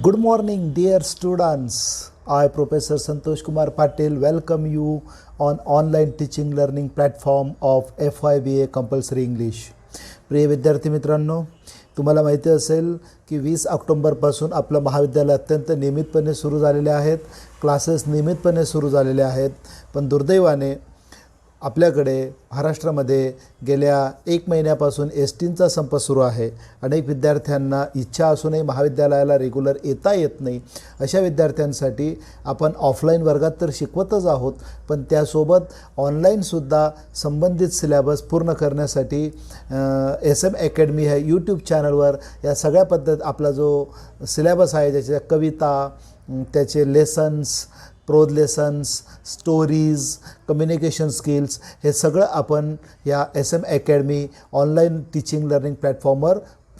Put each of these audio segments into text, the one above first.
Good morning, dear students. I, Professor Santosh Kumar Patil, welcome you on online teaching learning platform of FYBA Compulsory English. प्रिय विद्यार्थी मित्रांनो, तुम्हाला माहिती असेल की 20 ऑक्टोबरपासून आपलं महाविद्यालय अत्यंत नियमितपणे सुरू झालेले आहेत. क्लासेस नियमितपणे सुरू झालेले आहेत. पण दुर्दैवाने आपल्याकडे महाराष्ट्रामध्ये गेल्या 1 महिन्यापासून एसटींचा संप सुरू आहे. अनेक विद्यार्थ्यांना इच्छा असूनही महाविद्यालयाला रेग्युलर येता येत नाही. अशा विद्यार्थ्यांसाठी आपण ऑफलाईन वर्गात तर शिकवतच आहोत, पण त्यासोबत ऑनलाईनसुद्धा संबंधित सिलेबस पूर्ण करण्यासाठी SM अकॅडमी ह्या यूट्यूब चॅनलवर या सगळ्या पद्धत आपला जो सिलेबस आहे, ज्याच्या कविता, त्याचे lessons, prose lessons, stories, communication skills हे सगळं आपण या SM academy online teaching learning प्लॅटफॉर्मवर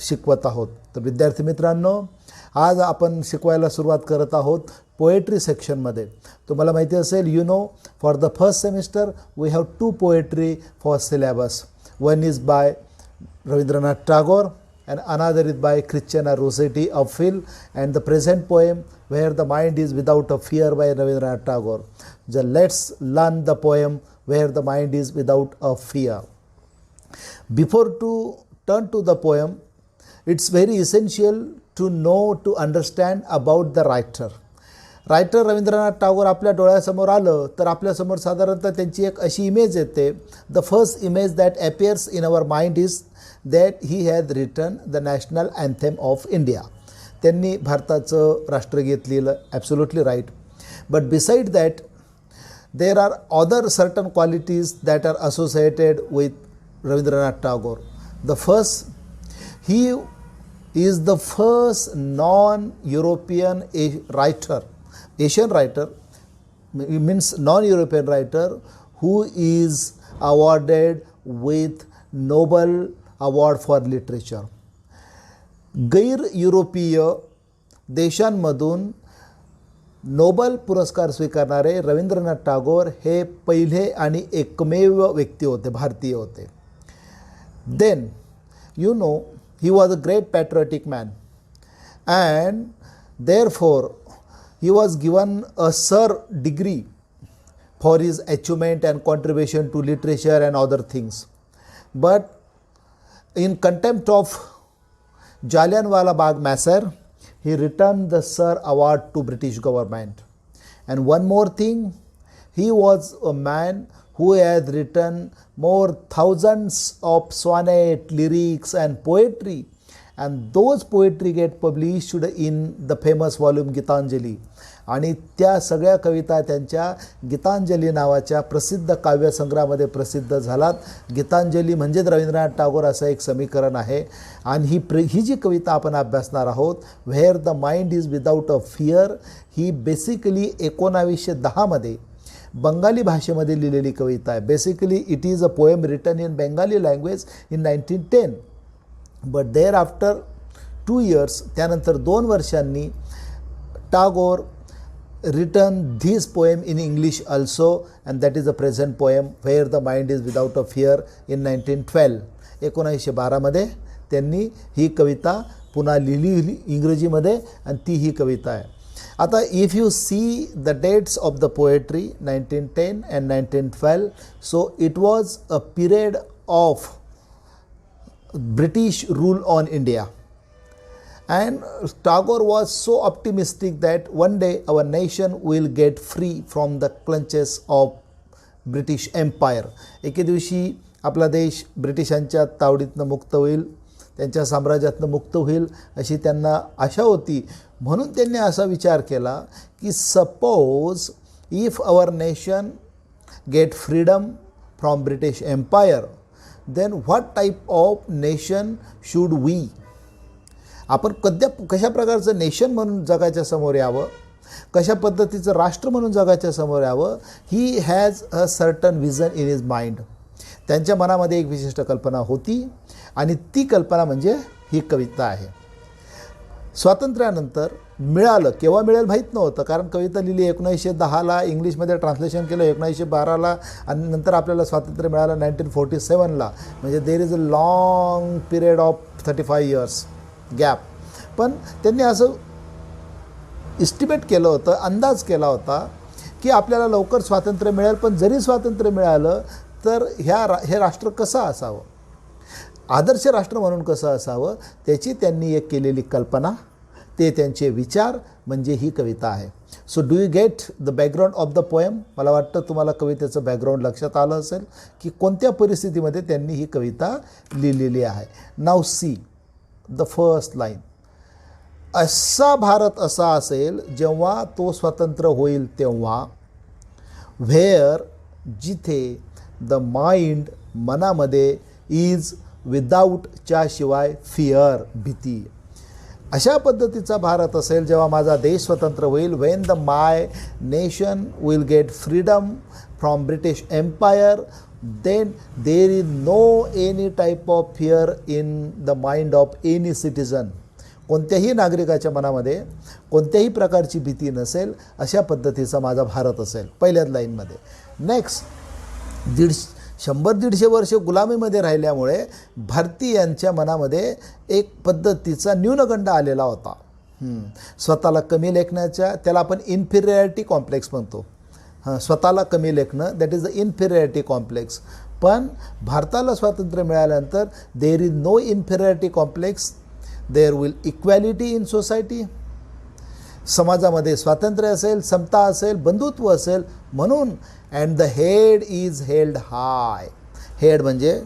शिकवत आहोत. तर विद्यार्थी मित्रांनो, आज आपण शिकवायला सुरुवात करत आहोत पोएट्री सेक्शनमध्ये. तुम्हाला माहिती असेल, for the first semester we have 2 poetry for syllabus. One is by Rabindranath Tagore and another is by Christiana Rossetti of Phil, and the present poem Where the Mind is Without a Fear by Rabindranath Tagore. So let's learn the poem Where the Mind is Without a Fear. Before to turn to the poem, it's very essential to know, to understand about the writer. Writer Rabindranath Tagore आपल्या डोळ्यासमोर आलं तर आपल्यासमोर साधारणतः त्यांची एक अशी image येते. The first image that appears in our mind is that he has written the national anthem of India. त्यांनी भारताचं राष्ट्रगीत लिहिलं. Absolutely right. But beside that there are other certain qualities that are associated with Rabindranath Tagore. The first, he is the first non-European writer, Asian writer, means non-European writer who is awarded with Nobel Award for Literature. गैर युरोपीय देशांमधून Nobel पुरस्कार स्वीकारणारे रवींद्रनाथ टागोर हे पहिले आणि एकमेव व्यक्ती होते, भारतीय होते. Then he was a great patriotic man, and therefore he was given a Sir degree for his achievement and contribution to literature and other things. But in contempt of Jallianwala Bagh massacre, he returned the Sir award to British government. And one more thing, he was a man who has written more thousands of sonnet, lyrics and poetry, and those poetry get published in the famous volume Gitanjali. आणि त्या सगळ्या कविता त्यांच्या गीतांजली नावाच्या प्रसिद्ध काव्यसंग्रहामध्ये प्रसिद्ध झालात. गीतांजली म्हणजेच रवींद्रनाथ टागोर असं एक समीकरण आहे. आणि ही जी कविता आपण अभ्यासणार आहोत, where the mind is without a fear, ही बेसिकली 1910 मध्ये बंगाली भाषेमध्ये लिहिलेली कविता आहे. Basically it is a poem written in Bengali language in 1910. But thereafter 2 years, त्यानंतर 2 वर्षांनी Tagore written this poem in English also, and that is the present poem Where the Mind is Without a Fear in 1912. 1912 मध्ये त्यांनी ही कविता पुन्हा लिहिली इंग्रजीमध्ये, आणि ती ही कविता आहे. आता if you see the dates of the poetry 1910 and 1912, so it was a period of British rule on India. And Tagore was so optimistic that one day our nation will get free from the clutches of British Empire. एके दिवशी आपला देश ब्रिटिशांच्या तावडीतनं मुक्त होईल, त्यांच्या साम्राज्यातनं मुक्त होईल अशी त्यांना आशा होती. म्हणून त्यांनी असा विचार केला की suppose if our nation get freedom from British empire, then what type of nation should we. आपण कशा प्रकारचं नेशन म्हणून जगाच्या समोर यावं, कशा पद्धतीचं राष्ट्र म्हणून जगाच्या समोर यावं. He has a certain vision in his mind. त्यांच्या मनामध्ये एक विशिष्ट कल्पना होती, आणि ती कल्पना म्हणजे ही कविता आहे. स्वातंत्र्यानंतर मिळालं, केव्हा मिळेल माहीत नव्हतं, कारण कविता लिहिली 1910ला, इंग्लिशमध्ये ट्रान्सलेशन केलं 1912ला, आणि नंतर आपल्याला स्वातंत्र्य मिळालं 1947ला. म्हणजे there is a long period of 35 years gap. पण त्यांनी असं इस्टिमेट केलं होतं, अंदाज केला होता की आपल्याला लवकर स्वातंत्र्य मिळेल, पण जरी स्वातंत्र्य मिळालं तर हे राष्ट्र कसं असावं, आदर्श राष्ट्र म्हणून कसं असावं, त्याची त्यांनी एक केलेली कल्पना, ते त्यांचे विचार म्हणजे ही कविता आहे. So do you get the background of the poem? मला वाटतं तुम्हाला कवितेचं बॅकग्राऊंड लक्षात आलं असेल की कोणत्या परिस्थितीमध्ये त्यांनी ही कविता लिहिलेली आहे. नाव सी द फर्स्ट लाईन. असा भारत असा असेल जेव्हा तो स्वतंत्र होईल तेव्हा, व्हेअर जिथे द माइंड मनामध्ये इज विदाऊट च्या शिवाय फिअर भीती. अशा पद्धतीचा भारत असेल जेव्हा माझा देश स्वतंत्र होईल. When the my nation will get freedom from British empire, then there is no any type of fear in the mind of any citizen. कोणत्याही नागरिकाच्या मनामध्ये कोणत्याही प्रकारची भीती नसेल, अशा पद्धतीचा माझा भारत असेल, पहिल्याच लाईनमध्ये. नेक्स्ट, 100-150 वर्ष गुलामीमध्ये राहिल्यामुळे भारतीयांच्या मनामध्ये एक पद्धतीचा न्यूनगंड आलेला होता. स्वतःला कमी लेखण्याच्या, त्याला आपण इन्फिरियरिटी कॉम्प्लेक्स म्हणतो. स्वतःला कमी लेखणं, that is the inferiority complex. पण भारताला स्वातंत्र्य मिळाल्यानंतर there is no inferiority complex, there will equality in society. समाजामध्ये स्वातंत्र्य असेल, समता असेल, बंधुत्व असेल, म्हणून and the head is held high. Head म्हणजे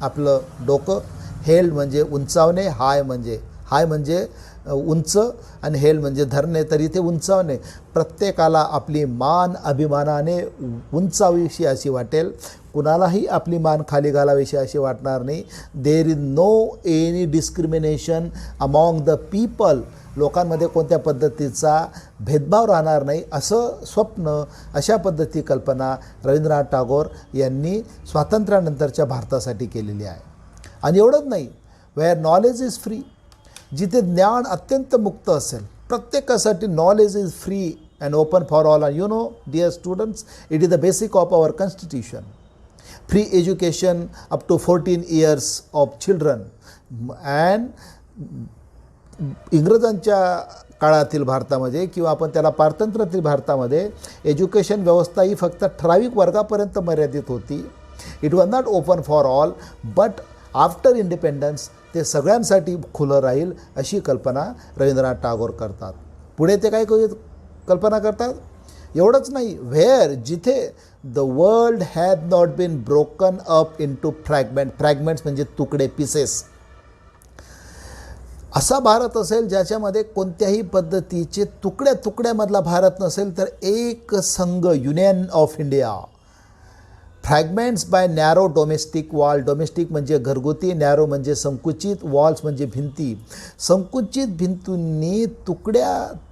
आपलं डोकं, हेल्ड म्हणजे उंचावणे, हाय म्हणजे उंच, आणि हेल्ड म्हणजे धरणे, तर इथे उंचावणे. प्रत्येकाला आपली मान अभिमानाने उंचावीशी अशी वाटेल, कुणालाही आपली मान खाली घालावीशी अशी वाटणार नाही. There is no any discrimination among the people. लोकांमध्ये कोणत्या पद्धतीचा भेदभाव राहणार नाही, असं स्वप्न, अशा पद्धती कल्पना रवींद्रनाथ टागोर यांनी स्वातंत्र्यानंतरच्या भारतासाठी केलेली आहे. आणि एवढंच नाही, वेअर नॉलेज इज फ्री, जिथे ज्ञान अत्यंत मुक्त असेल, प्रत्येकासाठी knowledge is free and open for all. You know dear students, it is the basic of our constitution. Free education up to 14 years of children. And इंग्रजांच्या काळातील भारतामध्ये किंवा आपण त्याला पारतंत्र्यातील भारतामध्ये एज्युकेशन व्यवस्था ही फक्त ठराविक वर्गापर्यंत मर्यादित होती. It was not open for all, but after independence ते सगळ्यांसाठी खुलं राहील, अशी कल्पना रवींद्रनाथ टागोर करतात. पुढे ते काय कल्पना करतात? एवढंच नाही, व्हेअर जिथे the world has not been broken up into fragments म्हणजे तुकडे, पीसेस. असा भारत असेल ज्याच्यामध्ये कोणत्याही पद्धतीचे तुकड्यामधला भारत नसेल, तर एक संघ, union of India. Fragments by narrow domestic wall. Domestic म्हणजे घरगुती, नॅरो म्हणजे संकुचित, वॉल्स म्हणजे भिंती. संकुचित भिंतींनी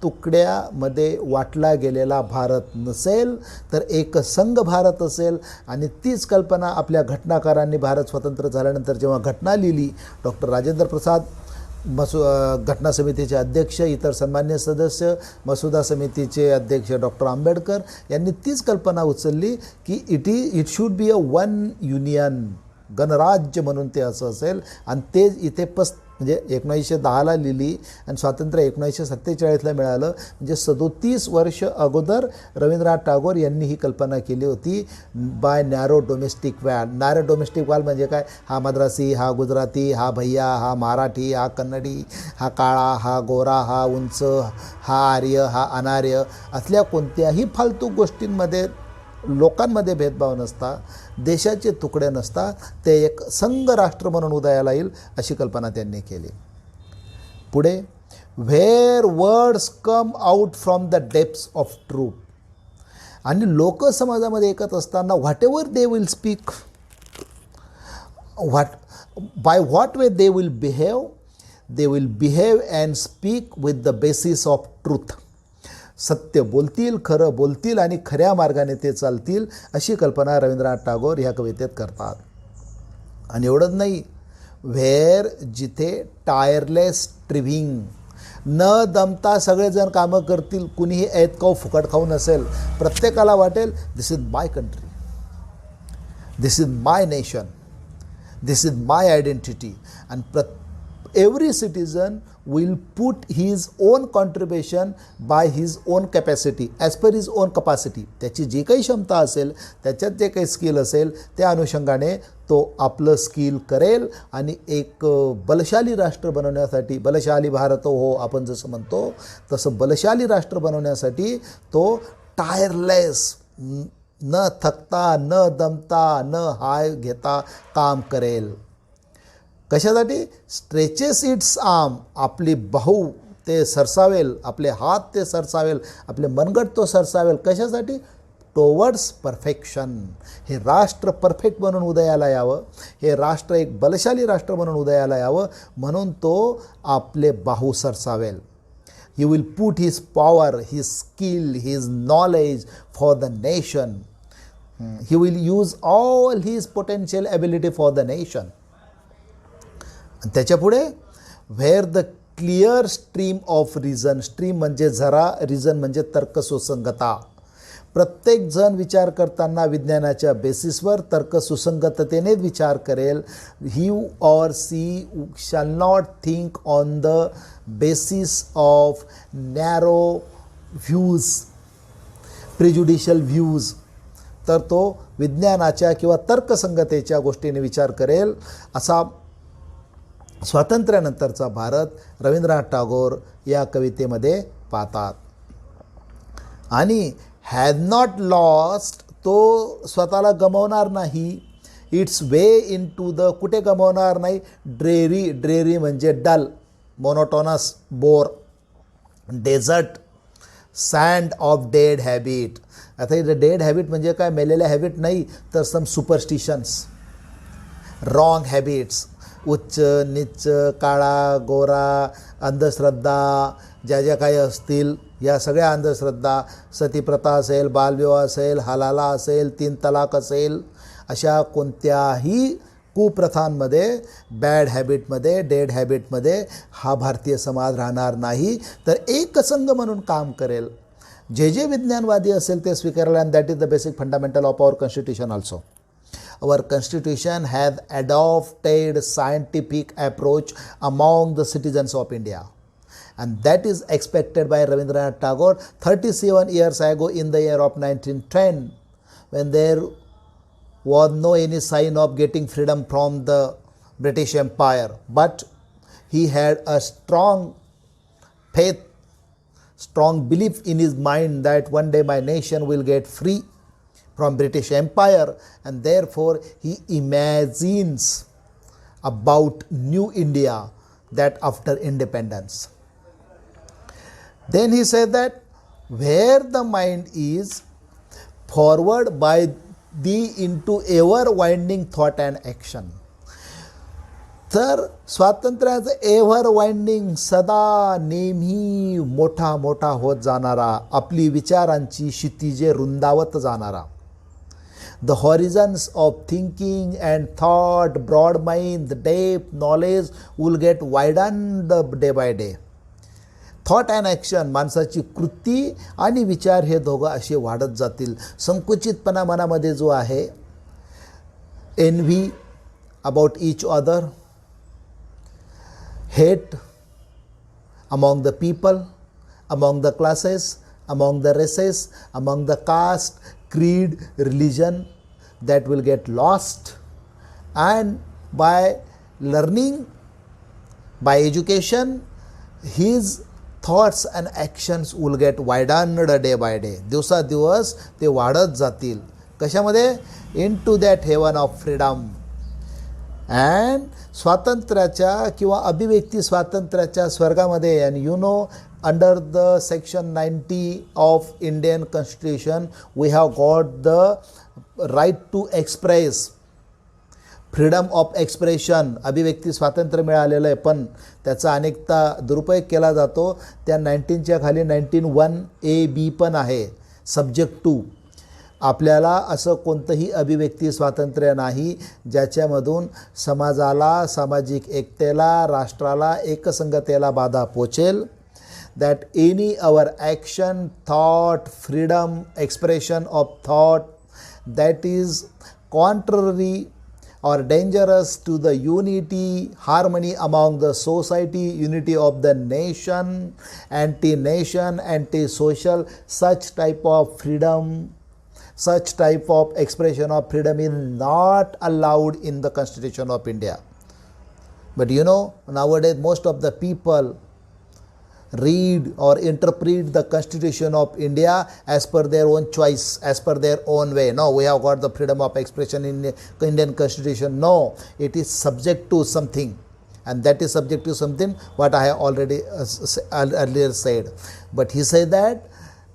तुकड्यामध्ये वाटला गेलेला भारत नसेल, तर एक संघ भारत असेल. आणि तीच कल्पना आपल्या घटनाकारांनी भारत स्वतंत्र झाल्यानंतर जेव्हा घटना लिहिली, डॉक्टर राजेंद्र प्रसाद घटना समितीचे अध्यक्ष, इतर सन्मान्य सदस्य, मसुदा समितीचे अध्यक्ष डॉक्टर आंबेडकर यांनी तीच कल्पना उचलली की it should be a one union, गणराज्य म्हणून ते असं असेल. आणि ते इथे म्हणजे 1910ला लिहिली आणि स्वातंत्र्य 1947ला मिळालं. म्हणजे 37 वर्ष अगोदर रवींद्रनाथ टागोर यांनी ही कल्पना केली होती by narrow domestic wall. Narrow domestic wall म्हणजे काय? हा मद्रासी, हा गुजराती, हा भैया, हा मराठी, हा कन्नडी, हा काळा, हा गोरा, हा उंच, हा आर्य, हा अनार्य, असल्या कोणत्याही फालतू गोष्टींमध्ये लोकांमध्ये भेदभाव नसता, देशाचे तुकडे नसता, ते एक संघ राष्ट्र म्हणून उदयाला येईल, अशी कल्पना त्यांनी केली. पुढे, where words come out from the depths of truth. आणि लोक समाजामध्ये एकत असताना whatever they will speak, by what way they will behave and speak with the basis of truth. सत्य बोलतील, खरं बोलतील आणि खऱ्या मार्गाने ते चालतील, अशी कल्पना रवींद्रनाथ टागोर ह्या कवितेत करतात. आणि एवढंच नाही, व्हेअर जिथे टायरलेस स्ट्रिव्हिंग, न दमता सगळेजण कामं करतील, कुणीही ऐत खाऊ फुकट खाऊ नसेल, प्रत्येकाला वाटेल this is my country, this is my nation, this is my identity. आणि every citizen will put his own contribution by his own capacity, as per his own capacity. त्याची जी काही क्षमता असेल, त्याच्यात जे काही स्किल असेल, त्या अनुषंगाने तो आपलं स्किल करेल आणि एक बलशाली राष्ट्र बनवण्यासाठी, बलशाली भारत हो आपण जसं म्हणतो तसं बलशाली राष्ट्र बनवण्यासाठी तो टायरलेस, न थकता, न दमता, न हाय घेता काम करेल. कशासाठी? स्ट्रेचेस इट्स आर्म, आपली बाहू ते सरसावेल, आपले हात ते सरसावेल, आपले मनगट तो सरसावेल. कशासाठी? Towards perfection. हे राष्ट्र परफेक्ट बनून उदयाला यावं, हे राष्ट्र एक बलशाली राष्ट्र बनून उदयाला यावं म्हणून तो आपले बाहू सरसावेल. He will put his power, his skill, his knowledge for the nation. He will use all his potential ability for the nation. त्याच्या पुढे where the clear stream of reason, stream म्हणजे झरा, reason म्हणजे तर्कसुसंगता. प्रत्येक जण विचार करताना विज्ञानाच्या बेसिसवर तर्कसुसंगततेने विचार करेल. ही or she shall not think on the basis of narrow views, prejudicial views. तर तो विज्ञानाच्या किंवा तर्कसंगतेच्या गोष्टीने विचार करेल. असा स्वातंत्र्यानंतरचा भारत रवींद्रनाथ टागोर या कवितेमध्ये पाहतात. आणि हॅज नॉट लॉस्ट, तो स्वतःला गमावणार नाही. Its way into the, कुठे गमावणार नाही? ड्रेरी, ड्रेरी म्हणजे dull, monotonous, bore. Desert, sand of dead habit. आता इथं डेड हॅबिट म्हणजे काय? मेलेल्या हॅबिट नाही, तर सम सुपरस्टिशन्स, रॉंग हॅबिट्स, उच्च नीच, काळा गोरा, अंधश्रद्धा ज्या ज्या काही असतील, या सगळ्या अंधश्रद्धा, सतीप्रथा असेल, बालविवाह असेल, हलाला असेल, 3 तलाक असेल, अशा कोणत्याही कुप्रथांमध्ये, बॅड हॅबिटमध्ये, डेड हॅबिटमध्ये हा भारतीय समाज राहणार नाही, तर एकसंघ म्हणून काम करेल. जे जे विज्ञानवादी असेल ते स्वीकारेल. And that is the basic fundamental of our constitution also. Our constitution has adopted scientific approach among the citizens of India, and that is expected by Rabindranath Tagore 37 years ago in the year of 1910, when there was no any sign of getting freedom from the British Empire, but he had a strong faith, strong belief in his mind that one day my nation will get free from British Empire, and therefore he imagines about new India that after independence. Then he said that where the mind is forward by thee into ever winding thought and action. तर स्वातंत्र्याचं ever winding, सदा नेहमी मोठा मोठा होत जाणारा, आपली विचारांची क्षितिजे रुंदावत जाणारा. The horizons of thinking and thought, broad mind, depth, knowledge will get widened day by day. Thought and action, माणसाची कृती आणि विचार हे दोघं असे वाढत जातील. संकुचितपणा मनामध्ये जो आहे, envy about each other, hate among the people, among the classes, among the races, among the caste, creed, religion, that will get lost. And by learning, by education, his thoughts and actions will get widened day by day. दिवसादिवस ते वाढत जातील. कशामध्ये? into that heaven of freedom. and स्वातंत्र्याच्या किंवा अभिव्यक्ती स्वातंत्र्याच्या स्वर्गामध्ये. and you know, under the section 90 of Indian Constitution, we have got the right to express, freedom of expression. अभिव्यक्ती स्वातंत्र्य मिळालेलं आहे, पण त्याचा अनेकदा दुरुपयोग केला जातो. त्या 19च्या खाली 19(1)(a)(b) पण आहे, सब्जेक्ट 2. आपल्याला असं कोणतंही अभिव्यक्ती स्वातंत्र्य नाही ज्याच्यामधून समाजाला, सामाजिक एकतेला, राष्ट्राला, एकसंघतेला बाधा पोचेल. that any our action, thought, freedom, expression of thought that is contrary or dangerous to the unity, harmony among the society, unity of the nation, anti-nation, anti-social. Such type of freedom, such type of expression of freedom is not allowed in the Constitution of India. But you know, nowadays most of the people read or interpret the Constitution of India as per their own choice, as per their own way. No, we have got the freedom of expression in the Indian Constitution. No, it is subject to something, and that is subject to something what I have already earlier said. But he said that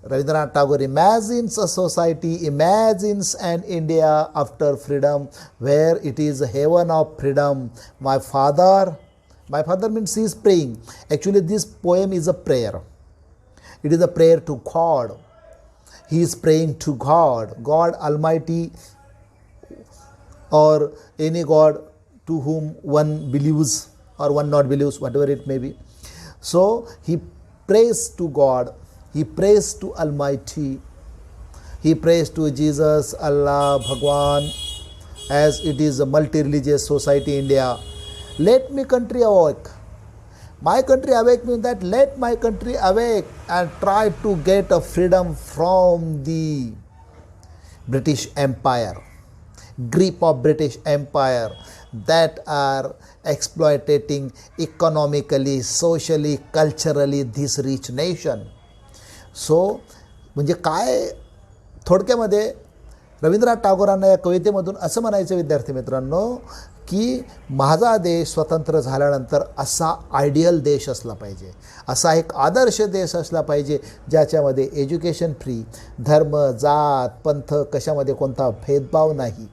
Rabindranath Tagore imagines a society, imagines an India after freedom where it is a heaven of freedom. My father means he is praying. Actually, this poem is a prayer. It is a prayer to God. He is praying to God, God Almighty, or any God to whom one believes or one not believes, whatever it may be. So he prays to God. He prays to Almighty. He prays to Jesus, Allah, Bhagwan, as it is a multi-religious society in India. Let me country awake. My country awake means that let my country awake and try to get a freedom from the British Empire, grip of British Empire that are exploiting economically, socially, culturally this rich nation. So म्हणजे काय थोडक्यामध्ये रवींद्रनाथ टागोरांना या कवितेमधून असं म्हणायचं विद्यार्थी मित्रांनो की माझा देश स्वतंत्र झाल्यानंतर असा आयडियल देश असला पाहिजे, असा एक आदर्श देश असला पाहिजे ज्याच्यामध्ये एज्युकेशन फ्री, धर्म, जात, पंथ कशामध्ये कोणता भेदभाव नाही,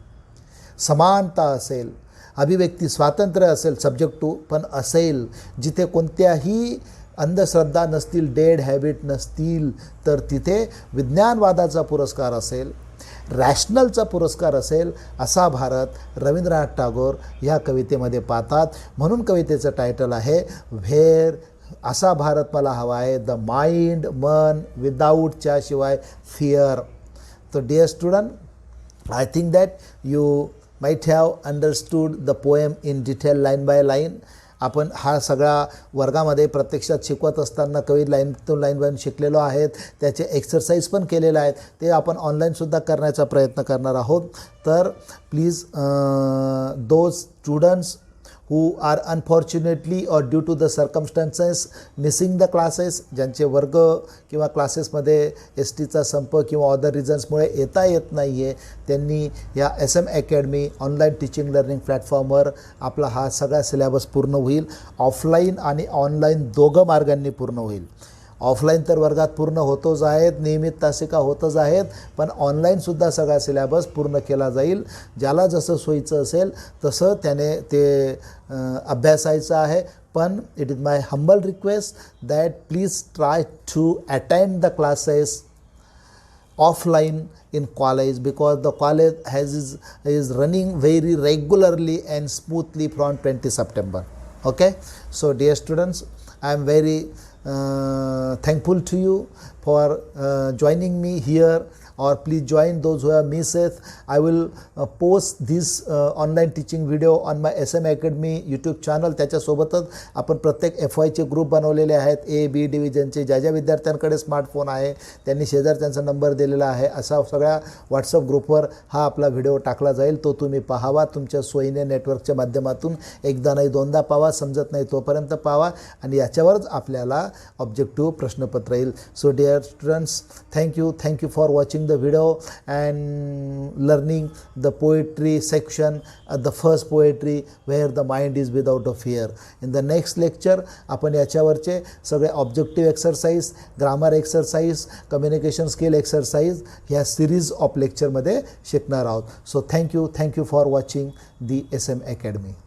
समानता असेल, अभिव्यक्ती स्वातंत्र्य असेल, सब्जेक्ट टू पण असेल, जिथे कोणत्याही अंधश्रद्धा नसतील, डेड हॅबिट नसतील, तर तिथे विज्ञानवादाचा पुरस्कार असेल, रॅशनलचा पुरस्कार असेल, असा भारत रवींद्रनाथ टागोर ह्या कवितेमध्ये पाहतात. म्हणून कवितेचं टायटल आहे व्हेअर, असा भारत मला हवा आहे, द माइंड, मन विदाऊटच्या शिवाय फिअर. तर dear student, I think that you might have understood the poem in detail line by line. आपण हा सगळा वर्गामध्ये प्रत्यक्षात शिकवत असताना कवी लाईन टू लाईन बाय शिकलेलो आहेत, त्याचे एक्सरसाइज पण केलेले आहेत, ते आपण ऑनलाईनसुद्धा करण्याचा प्रयत्न करणार आहोत. तर please those students who are unfortunately or due to the circumstances missing the classes, ज्यांचे वर्ग किंवा क्लासेसमध्ये STचा संप किंवा अदर रिझन्समुळे येता येत नाही आहे, त्यांनी या SM academy online teaching learning प्लॅटफॉर्मवर आपला हा सगळा सिलेबस पूर्ण होईल. ऑफलाईन आणि ऑनलाईन दोघं मार्गांनी पूर्ण होईल. ऑफलाईन तर वर्गात पूर्ण होतोच आहेत, नियमित तासिका होतच आहेत, पण ऑनलाईनसुद्धा सगळा सिलेबस पूर्ण केला जाईल. ज्याला जसं सोयीचं असेल तसं त्याने ते अभ्यासायचं आहे. पण it is my humble request that please try to attend the classes offline in college, because the college is running very regularly and smoothly from 20 September. Okay, so dear students, I am very thankful to you for joining me here, or please join those who have missed it. I will post this online teaching video on my SM Academy YouTube channel. त्याच्यासोबतच आपण प्रत्येक FYचे group बनवलेले आहेत, A-B डिव्हिजनचे. ज्या ज्या विद्यार्थ्यांकडे smartphone आहे त्यांनी शेजार त्यांचा नंबर दिलेला आहे, असा सगळ्या व्हॉट्सअप ग्रुपवर हा आपला व्हिडिओ टाकला जाईल. तो तुम्ही पाहावा, तुमच्या सोयीने नेटवर्कच्या माध्यमातून एकदा नाही दोनदा पाहावा, समजत नाही तोपर्यंत पाहावा, आणि याच्यावरच आपल्याला ऑब्जेक्टिव्ह प्रश्नपत्र येईल. So dear students, thank you for watching the video and learning the poetry section, the first poetry where the mind is without a fear. In the next lecture आपण याच्यावरचे सगळे objective exercise, grammar exercise, communication skill exercise ह्या series of लेक्चरमध्ये शिकणार आहोत. So thank you for watching the SM Academy.